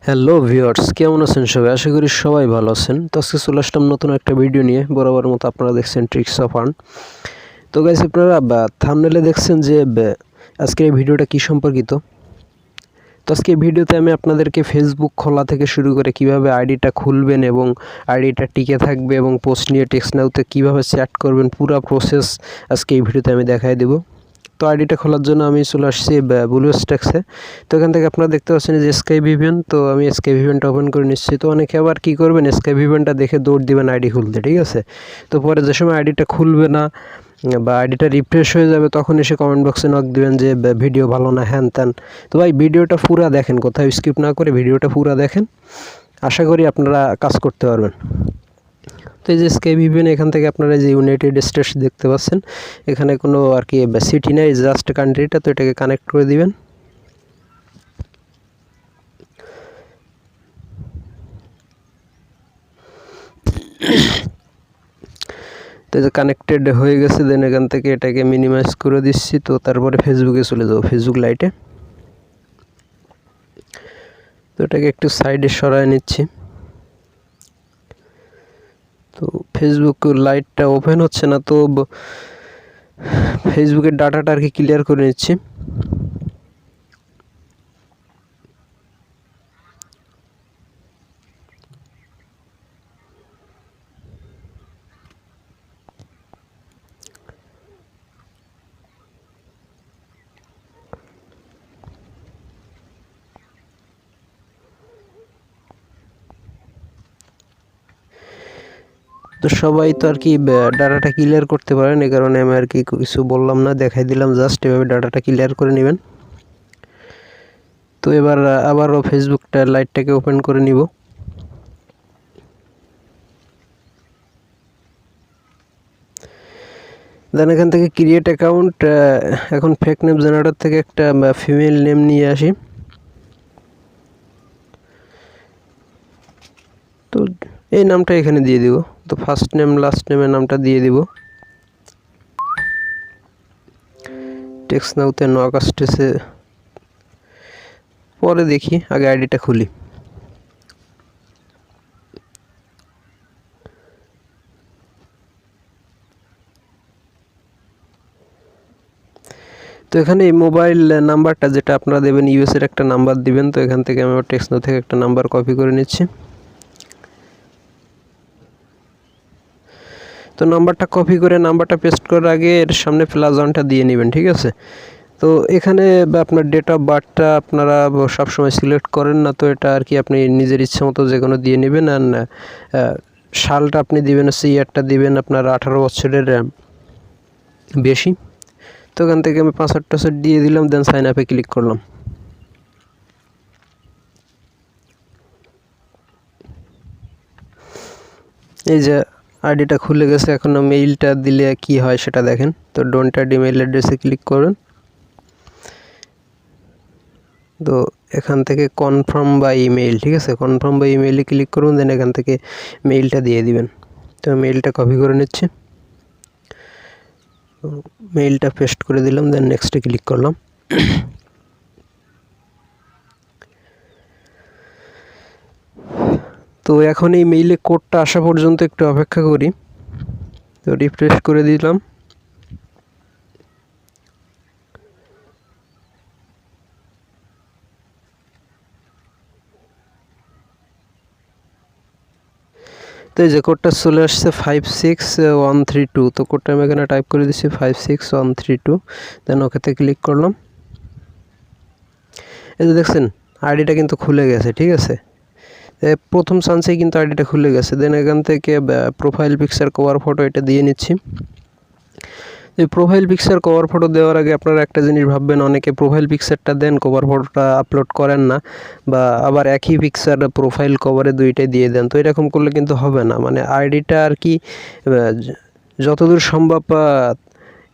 Hello viewers, কেমন আছেন সবাই? আশা করি সবাই ভালো আছেন। তো আজকে চলে আসলাম নতুন একটা ভিডিও নিয়ে। বরাবর মতো আপনারা দেখছেন ট্রিক্স অফ আর্ন। তো গাইস, আপনারা থাম্বনেলে দেখছেন যে আজকের এই ভিডিওটা কি সম্পর্কিত। তো আজকে এই ভিডিওতে আমি আপনাদেরকে ফেসবুক খোলা থেকে শুরু করে কিভাবে আইডিটা খুলবেন এবং আইডিটা টিকে থাকবে এবং পোস্ট নিয়ে টেক্সট নাউতে কীভাবে চ্যাট করবেন পুরো প্রসেস আজকে এই ভিডিওতে আমি দেখাই দেবো। তো আইডিটা খোলার জন্য আমি চলে আসছি ব্লুস্ট্যাক্সে। তো এখান থেকে আপনারা দেখতে পাচ্ছেন যে স্কাই ভিপিএন। তো আমি স্কাই ভিপিএনটা ওপেন করে নিচ্ছি। তো অনেকে আবার কী করবেন, স্কাই ভিপিএনটা দেখে দৌড় দিবেন আইডি খুলতে, ঠিক আছে? তো পরে যে সময় আইডিটা খুলবে না বা আইডিটা রিফ্রেশ হয়ে যাবে তখন এসে কমেন্ট বক্সে নক দিবেন যে ভিডিও ভালো না, হ্যান ত্যান। তো ভাই, ভিডিওটা পুরা দেখেন, কোথাও স্কিপ না করে ভিডিওটা পুরা দেখেন। আশা করি আপনারা কাজ করতে পারবেন। তো এই যে স্কাই ভিপিএন, এখান থেকে আপনারা যে ইউনাইটেড স্টেটস দেখতে পাচ্ছেন, এখানে কোনো আর কি সিটি নাই, জাস্ট কান্ট্রিটা। তো এটাকে কানেক্ট করে দিবেন। তো যে কানেক্টেড হয়ে গেছে, দেন এখান থেকে এটাকে মিনিমাইজ করে দিচ্ছি। তো তারপরে ফেসবুকে চলে যাবো, ফেসবুক লাইটে। তো এটাকে একটু সাইডে সরায় নিচ্ছি। তো ফেসবুক লাইটটা ওপেন হচ্ছে না, তো ফেসবুকের ডাটাটা আর কি ক্লিয়ার করে নিচ্ছি। তো সবাই তো আর কি ডাটাটা ক্লিয়ার করতে পারেন, এই কারণে আমি আর কি কিছু বললাম না, দেখাই দিলাম। জাস্ট এভাবে ডাটাটা ক্লিয়ার করে নেবেন। তো এবার আবারও ফেসবুকটা লাইটটাকে ওপেন করে নিব। দেন এখান থেকে ক্রিয়েট অ্যাকাউন্ট, এখন ফেক নেম জেনারেটর থেকে একটা ফিমেল নেম নিয়ে আসি। তো এই নামটা এখানে দিয়ে দিব। তো ফার্স্ট নেম লাস্ট নেমের নামটা দিয়ে দিব। টেক্সট নাউতে নক আসতেছে, পরে দেখি, আগে আইডিটা খুলি। তো এখানে এই মোবাইল নাম্বারটা যেটা আপনারা দেবেন, ইউএসের একটা নাম্বার দিবেন। তো এখান থেকে আমি টেক্সট নাউ থেকে একটা নাম্বার কপি করে নিচ্ছি। তো নাম্বারটা কপি করে নাম্বারটা পেস্ট করার আগে এর সামনে +1টা দিয়ে নেবেন, ঠিক আছে? তো এখানে আপনার ডেট অফ বার্থটা আপনারা সবসময় সিলেক্ট করেন না, তো এটা আর কি আপনি নিজের ইচ্ছে মতো যে কোনো দিয়ে নেবেন। আর সালটা আপনি দিবেন হচ্ছে, ইয়ারটা দিবেন আপনার 18 বছরের বেশি। তো এখান থেকে আমি পাসওয়ার্ড দিয়ে দিলাম, দেন সাইন আপে ক্লিক করলাম। এই যে আইডিটা খুলে গেছে। এখন মেইলটা দিলে কি হয় সেটা দেখেন। তো ডোন্ট অ্যাড ইমেইল অ্যাড্রেসে ক্লিক করবেন। তো এখান থেকে কনফার্ম বাই ইমেইল, ঠিক আছে? কনফার্ম বাই ইমেইলে ক্লিক করুন, দেন এখান থেকে মেইলটা দিয়ে দিবেন। তো মেইলটা কপি করে নিচ্ছি, মেইলটা পেস্ট করে দিলাম, দেন নেক্সটে ক্লিক করলাম। তো এখন এই মেইলে কোডটা আসা পর্যন্ত একটু অপেক্ষা করি। তো রিফ্রেশ করে দিলাম। তো এই যে কোডটা চলে আসছে 56132। তো কোডটা আমি এখানে টাইপ করে দিচ্ছি 56132, দেন ওকেতে ক্লিক করলাম। এই যে দেখছেন আইডিটা কিন্তু খুলে গেছে, ঠিক আছে? প্রথম চান্সেই কিন্তু আইডিটা খুলে গেছে। দেন এখান থেকে প্রোফাইল পিকচার কভার ফটো এটা দিয়ে নিচ্ছি। এই প্রোফাইল পিকচার কভার ফটো দেওয়ার আগে আপনারা একটা জিনিস ভাববেন, অনেকে প্রোফাইল পিকচারটা দেন, কভার ফটোটা আপলোড করেন না, বা আবার একই পিকচার প্রোফাইল কভারে দুইটাই দিয়ে দেন। তো এরকম করলে কিন্তু হবে না। মানে আইডিটা আর কি যতদূর সম্ভব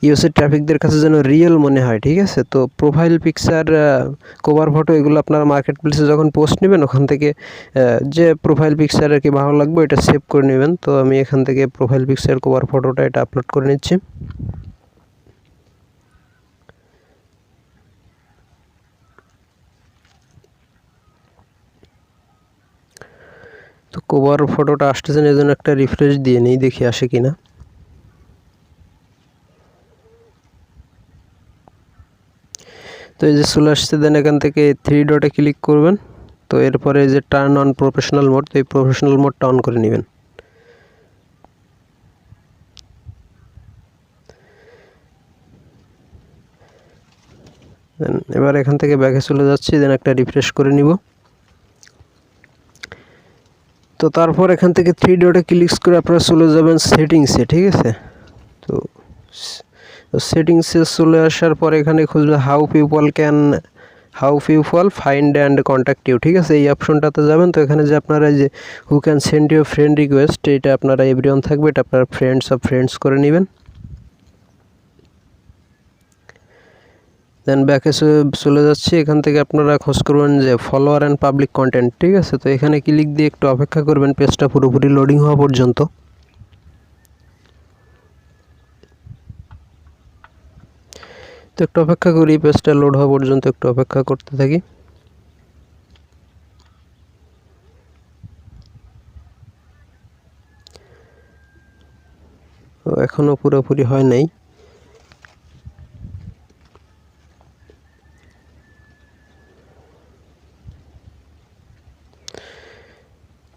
ইউএসের ট্রাফিকদের কাছে যেন রিয়েল মনে হয়, ঠিক আছে? তো প্রোফাইল পিকচার, কভার ফটো এগুলো আপনারা মার্কেট প্লেসে যখন পোস্ট নেবেন, ওখান থেকে যে প্রোফাইল পিকচার আর কি ভালো লাগবে এটা সেভ করে নেবেন। তো আমি এখান থেকে প্রোফাইল পিকচার কভার ফটোটা এটা আপলোড করে নিচ্ছি। তো কভার ফটোটা আসতেছে না, এজন্য একটা রিফ্রেশ দিয়ে নিই, দেখি আসে কিনা। তো এই যে চলে আসছে, দেন এখান থেকে 3 ডটে ক্লিক করবেন। তো এরপরে এই যে টার্ন অন প্রফেশনাল মোড, তো এই প্রফেশনাল মোডটা অন করে নেবেন। দেন এবার এখান থেকে ব্যাকে চলে যাচ্ছি, দেন একটা রিফ্রেশ করে নিব। তো তারপর এখান থেকে 3 ডটে ক্লিক করে আপনারা চলে যাবেন সেটিংসে, ঠিক আছে। তো সেটিংসে চলে আসার পর এখানে খুঁজবে how people find and contact you, ঠিক আছে। এই অপশনটাতে যাবেন। তো এখানে যে আপনারা যে who can send you friend request, এটা আপনারা এভরিওয়ান থাকবে, এটা আপনারা ফ্রেন্ডস করে নেবেন। দেন ব্যাকে চলে যাচ্ছি, এখান থেকে আপনারা খোঁজ করবেন যে ফলোয়ার অ্যান্ড পাবলিক কন্টেন্ট, ঠিক আছে। তো এখানে ক্লিক দিয়ে একটু অপেক্ষা করবেন পেজটা পুরোপুরি লোডিং হওয়া পর্যন্ত। তো একটু অপেক্ষা করি, পেজটা লোড হওয়া পর্যন্ত একটু অপেক্ষা করতে থাকি। এখনো পুরোপুরি হয় নাই।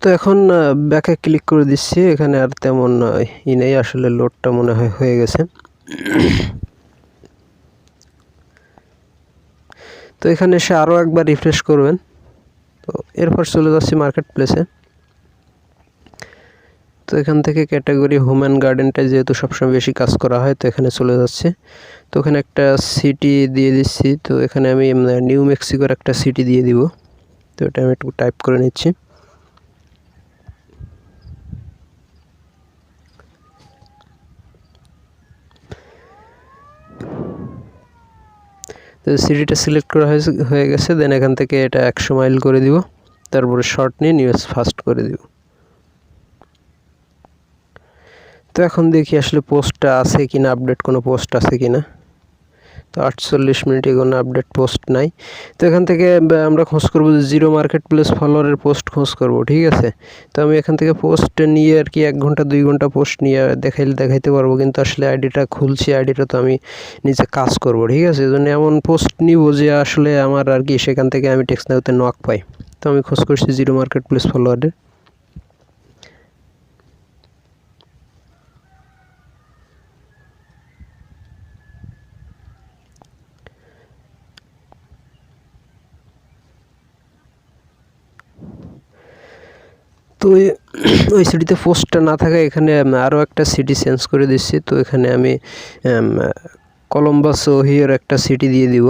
তো এখন ব্যাকে ক্লিক করে দিচ্ছি, এখানে আর তেমন নেই, আসলে লোডটা মনে হয় হয়ে গেছে। তো এখানে এসে আরও একবার রিফ্রেশ করবেন। তো এরপর চলে যাচ্ছি মার্কেট প্লেসে। তো এখান থেকে ক্যাটাগরি হোম অ্যান্ড গার্ডেনটা যেহেতু সবসময় বেশি কাজ করা হয়, তো এখানে চলে যাচ্ছে। তো এখানে একটা সিটি দিয়ে দিচ্ছি। তো এখানে আমি নিউ মেক্সিকোর একটা সিটি দিয়ে দিব। তো এটা আমি একটু টাইপ করে নিচ্ছি। তো সিটিটা সিলেক্ট করা হয়ে গেছে। দেন এখান থেকে এটা 100 মাইল করে দিব। তারপরে শর্ট নিয়ে নিউজ ফাস্ট করে দিব। তো এখন দেখি আসলে পোস্টটা আছে কিনা, আপডেট কোনো পোস্ট আছে কিনা। তো 48 মিনিটে কোনো আপডেট পোস্ট নাই। তো এখান থেকে আমরা খোঁজ করবো যে জিরো মার্কেট প্লেস ফলোয়ারের পোস্ট খোঁজ করব, ঠিক আছে। তো আমি এখান থেকে পোস্ট নিয়ে আর কি 1 ঘন্টা 2 ঘন্টা পোস্ট নিয়ে দেখাইতে পারবো, কিন্তু আসলে আইডিটা খুলছি, আইডিটা তো আমি নিজে কাজ করব, ঠিক আছে। এজন্য এমন পোস্ট নিব যে আসলে আমার আর কি সেখান থেকে আমি টেক্সট নাউতে নক পাই। তো আমি খোঁজ করছি জিরো মার্কেট প্লেস ফলোয়ারের। তো ওই সিটিতে পোস্টটা না থাকায় এখানে আরও একটা সিটি চেঞ্জ করে দিচ্ছি। তো এখানে আমি কলম্বাস ওহিওর একটা সিটি দিয়ে দিব।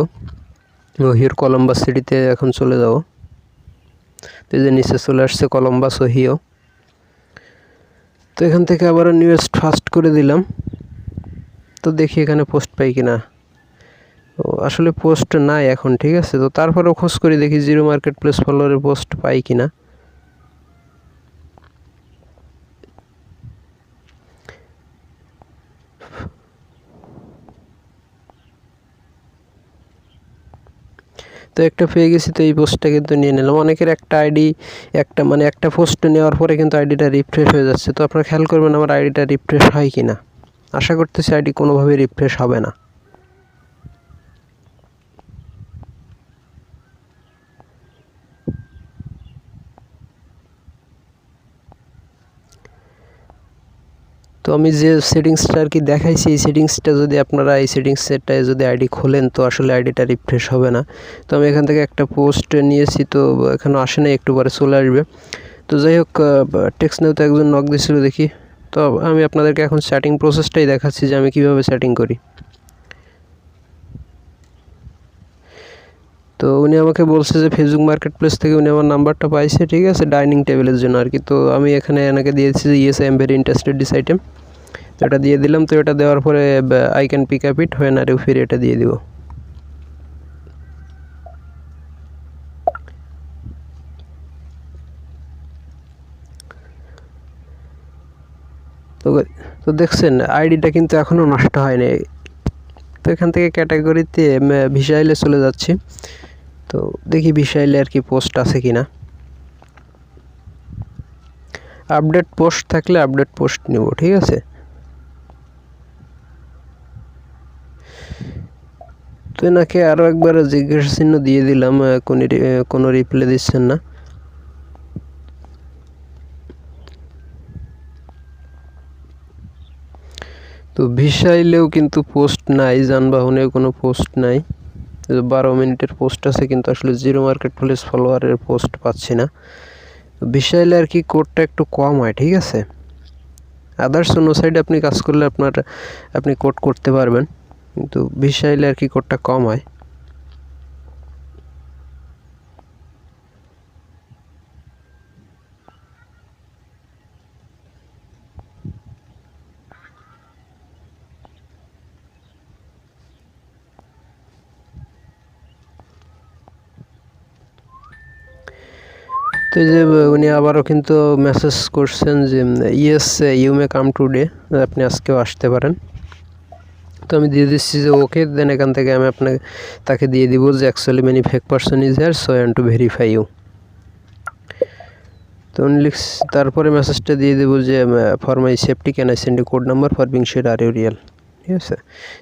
ওহিওর কলম্বাস সিটিতে এখন চলে যাব। তো এই যে নিচে চলে আসছে কলম্বাস ওহিও। তো এখান থেকে আবার নিউজ ফাস্ট করে দিলাম। তো দেখি এখানে পোস্ট পাই কিনা। তো আসলে পোস্ট নাই এখন, ঠিক আছে। তো তারপরেও খোঁজ করি, দেখি জিরো মার্কেট প্লেস ফলোয়ারের পোস্ট পাই কিনা। তো একটা পেয়ে গেছি। তো এই পোস্টটা কিন্তু নিয়ে নিলাম। অনেকের একটা আইডি একটা পোস্ট নেওয়ার পরে কিন্তু আইডিটা রিফ্রেশ হয়ে যাচ্ছে। তো আপনারা খেয়াল করবেন আমার আইডিটা রিফ্রেশ হয় কিনা। আশা করতেছি আইডি কোনোভাবেই রিফ্রেশ হবে না। তো আমি যে সেটিংসটা আর কি দেখাইছি, এই সেটিংসটা যদি আপনারা এই সেটিংসটায় যদি আইডি খোলেন, তো আসলে আইডিটা রিফ্রেশ হবে না। তো আমি এখান থেকে একটা পোস্ট নিয়েছি, তো এখনও আসে নাই, একটু পরে চলে আসবে। তো যাই হোক, টেক্সট নাউতে একজন নক দিয়েছিল দেখি। তো আমি আপনাদেরকে এখন সেটিং প্রসেসটাই দেখাচ্ছি যে আমি কীভাবে সেটিং করি। তো উনি আমাকে বলছে যে ফেসবুক মার্কেট প্লেস থেকে উনি আমার নাম্বারটা পাইছে, ঠিক আছে, ডাইনিং টেবিলের জন্য আর কি। তো আমি এখানে এনাকে দিয়েছি যে yes I am very interested this item. তো এটা দিয়ে দিলাম। তো এটা দেওয়ার পরে I can pick up it when are you free, এটা দিয়ে দিব। তো দেখছেন আইডিটা কিন্তু এখনও নষ্ট হয়নি। তো এখান থেকে ক্যাটাগরিতে ভিসাইলে চলে যাচ্ছি। তো দেখি ভিসাইলে আর কি পোস্ট আছে কিনা। আপডেট পোস্ট থাকলে আপডেট পোস্ট নেব, ঠিক আছে। তো এনাকে আরও একবার জিজ্ঞাসা চিহ্ন দিয়ে দিলাম, কোনো রিপ্লাই দিচ্ছেন না। তো ভিসা এলেও কিন্তু পোস্ট নাই, যানবাহনেও কোনো পোস্ট নাই। 12 মিনিটের পোস্ট আছে কিন্তু আসলে জিরো মার্কেট প্লেস ফলোয়ারের পোস্ট পাচ্ছি না। ভিসা এলে আর কি কোডটা একটু কম হয়, ঠিক আছে। আদার্স অন্য সাইডে আপনি কাজ করলে আপনি কোড করতে পারবেন, কিন্তু ভিসা এলে আর কি কোডটা কম হয়। তো এই যে উনি আবারও কিন্তু মেসেজ করছেন যে yes you may come today, আপনি আজকেও আসতে পারেন। তো আমি দিয়ে দিচ্ছি যে ওকে। দেন এখান থেকে আমি তাকে দিয়ে দিব যে actually many fake person is here, so I want to verify you. তো উনি তারপরে মেসেজটা দিয়ে দেবো যে for my safety can I send a code number for being sure are you real, ঠিক আছে।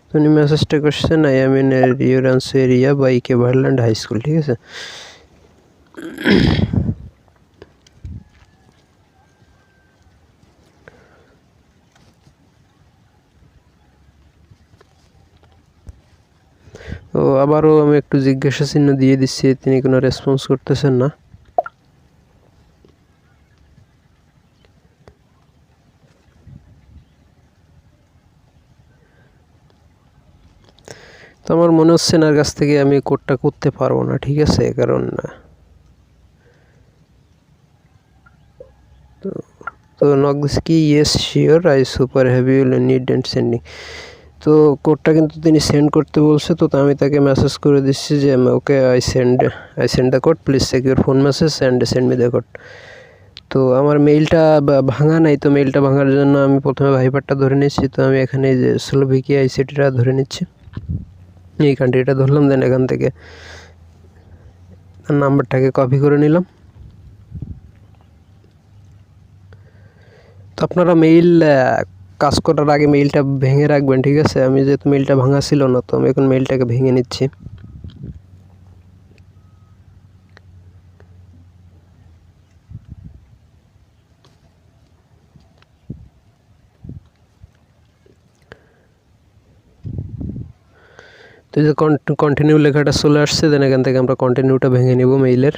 তো উনি মেসেজটা করছেন I am in Reurance area by Keverland high school, ঠিক আছে। তো আবারও আমি একটু জিজ্ঞাসা চিহ্ন দিয়ে দিচ্ছি, তিনি কোনো রেসপন্স করতেছেন না। তো আমার মনে হচ্ছে এনার কাছ থেকে আমি কোডটা করতে পারবো না, ঠিক আছে। কারণ তো নক দিস কি yes sure I super heavy will need and sending. তো কোডটা কিন্তু তিনি সেন্ড করতে বলছে, তো আমি তাকে মেসেজ করে দিচ্ছি যে okay I send the code, please check your phone message and send me the code. তো আমার মেইলটা ভাঙা নাই, তো মেইলটা ভাঙার জন্য আমি প্রথমে ভাইবারটা ধরে নিচ্ছি। তো আমি এখানে যে স্লোভাকিয়া আইসিটিটা ধরে নিচ্ছি, এই কান্ট্রিটা ধরলাম। দেন এখান থেকে নাম্বারটাকে কপি করে নিলাম। তো আপনারা মেইল কাজ করার আগে মেইলটা ভেঙে রাখবেন, ঠিক আছে। আমি যেহেতু মেইলটা ভাঙা ছিল না, তো আমি এখন মেইলটাকে ভেঙে নিচ্ছি। তো এই যে কন্টিনিউ লেখাটা চলে আসছে, দেন এখান থেকে আমরা কন্টিনিউটা ভেঙে নিব মেইলের।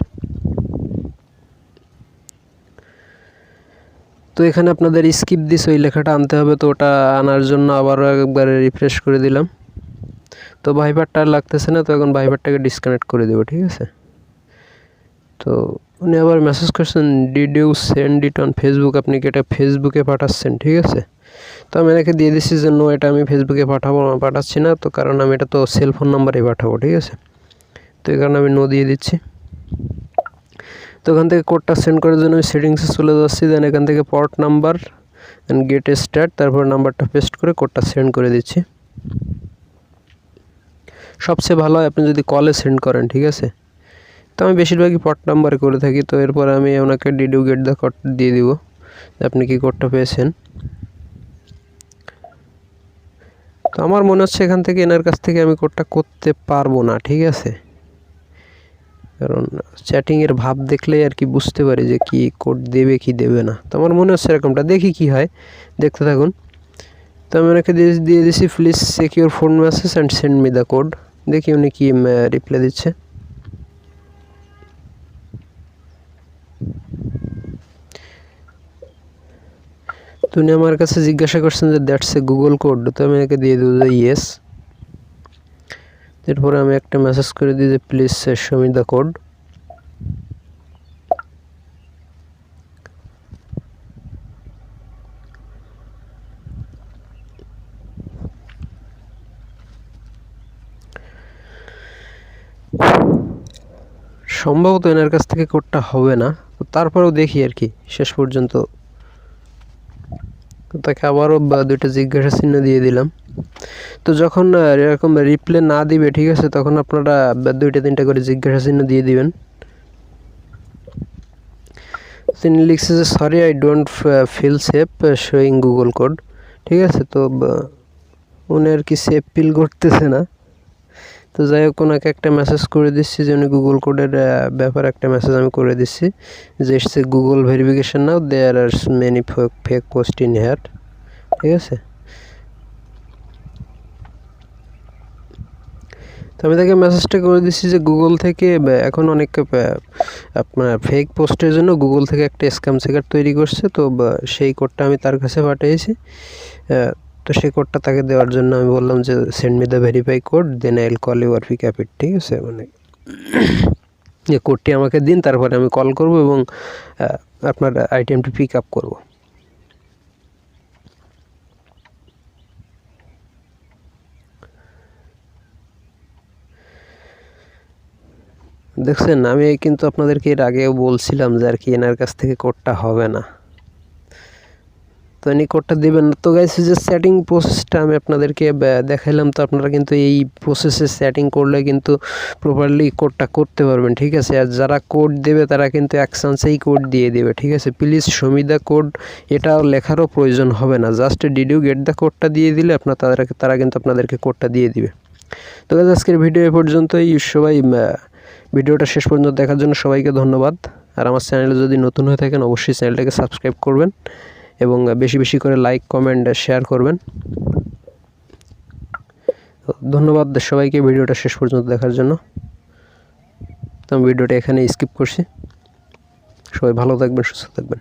তো এখানে আপনাদের স্কিপ দিস ওই লেখাটা আনতে হবে, তো ওটা আনার জন্য আবারও একবার রিফ্রেশ করে দিলাম। তো ভাইবারটা লাগতেছে না, তো এখন ভাইবারটাকে ডিসকানেক্ট করে দেবো, ঠিক আছে। তো উনি আবার মেসেজ করছেন did you send it on Facebook, আপনি কি এটা ফেসবুকে পাঠাচ্ছেন, ঠিক আছে। তো আমি এনাকে দিয়ে দিচ্ছি যে নো, এটা আমি ফেসবুকে পাঠাচ্ছি না, তো কারণ আমি এটা তো সেল ফোন নাম্বারে পাঠাবো, ঠিক আছে। তো এই কারণে আমি নো দিয়ে দিচ্ছি। তো এখান থেকে কোডটা সেন্ড করার জন্য আমি সেটিংসে চলে যাচ্ছি। দেন এখান থেকে port number and get start, তারপর নাম্বারটা পেস্ট করে কোডটা সেন্ড করে দিচ্ছি। সবচেয়ে ভালো হয় আপনি যদি কলে সেন্ড করেন, ঠিক আছে। তো আমি বেশিরভাগই পোর্ট নাম্বারে করে থাকি। তো এরপর আমি ওনাকে did you get the code দিয়ে দিব, আপনি কি কোডটা পেয়েছেন। তো আমার মনে হচ্ছে এখান থেকে এনার কাছ থেকে আমি কোডটা করতে পারবো না, ঠিক আছে। কারণ চ্যাটিংয়ের ভাব দেখলেই আর কি বুঝতে পারি যে কি কোড দেবে কি দেবে না। তো আমার মনে হচ্ছে এরকমটা, দেখি কি হয়, দেখতে থাকুন। তো আমি ওনাকে দিয়ে দিচ্ছি please check your phone message and send me the code. দেখি উনি কি রিপ্লাই দিচ্ছে। তো উনি আমার কাছে জিজ্ঞাসা করছেন যে দ্যাটস এ গুগল কোড, তো আমি একে দিয়ে দেবো যে ইয়েস। এরপরে আমি একটা মেসেজ করে দিই যে please show me the code. সম্ভবত এনার কাছ থেকে কোডটা হবে না, তো তারপরেও দেখি আর কি শেষ পর্যন্ত। তো তাকে আবারও দুইটা জিজ্ঞাসা চিহ্ন দিয়ে দিলাম। তো যখন এরকম রিপ্লাই না দিবে, ঠিক আছে, তখন আপনারা দুইটা তিনটা করে জিজ্ঞাসা চিহ্ন দিয়ে দিবেন। তিনি লিখছে যে sorry I don't feel safe showing Google code. ঠিক আছে, তো উনি আর কি সেফ ফিল করতেছে না। তো যাই হোক, ওনাকে একটা মেসেজ করে দিচ্ছি যে উনি গুগল কোডের ব্যাপারে একটা মেসেজ আমি করে দিচ্ছি যে এসছে Google verification now, there are many fake post in here. ঠিক আছে, তো আমি তাকে মেসেজটা করে দিচ্ছি যে গুগল থেকে এখন অনেক আপনার ফেক পোস্টের জন্য গুগল থেকে একটা স্ক্যাম সেকার তৈরি করছে। তো সেই কোডটা আমি তার কাছে পাঠিয়েছি। তো সেই কোডটা তাকে দেওয়ার জন্য আমি বললাম যে send me the verify code, then I will call you আর পিক আপ ইট। ঠিক আছে, মানে যে কোডটি আমাকে দিন, তারপরে আমি কল করব এবং আপনার আইটেমটি পিক আপ করব। দেখছেন, আমি কিন্তু আপনাদেরকে এর আগেও বলছিলাম যে আর কি এনার কাছ থেকে কোডটা হবে না, তো ইনি কোডটা দেবেন না। তো গাইস, যে সেটিং প্রসেসটা আমি আপনাদেরকে দেখাইলাম, তো আপনারা কিন্তু এই প্রসেসে সেটিং করলে কিন্তু প্রপারলি কোডটা করতে পারবেন। ঠিক আছে, আর যারা কোড দেবে তারা কিন্তু এক চান্সেই কোড দিয়ে দেবে। ঠিক আছে, please show me the code, এটা লেখারও প্রয়োজন হবে না, just did you get the কোডটা দিয়ে দিলে তারা কিন্তু আপনাদেরকে কোডটা দিয়ে দিবে। তো গাইস, আজকের ভিডিও এ পর্যন্তই। সবাই ভিডিওটা শেষ পর্যন্ত দেখার জন্য সবাইকে ধন্যবাদ। আর আমার চ্যানেলে যদি নতুন হয়ে থাকেন অবশ্যই চ্যানেলটাকে সাবস্ক্রাইব করবেন এবং বেশি বেশি করে লাইক কমেন্ট শেয়ার করবেন। ধন্যবাদ সবাইকে ভিডিওটা শেষ পর্যন্ত দেখার জন্য। তো আমি ভিডিওটা এখানে স্কিপ করছি। সবাই ভালো থাকবেন, সুস্থ থাকবেন।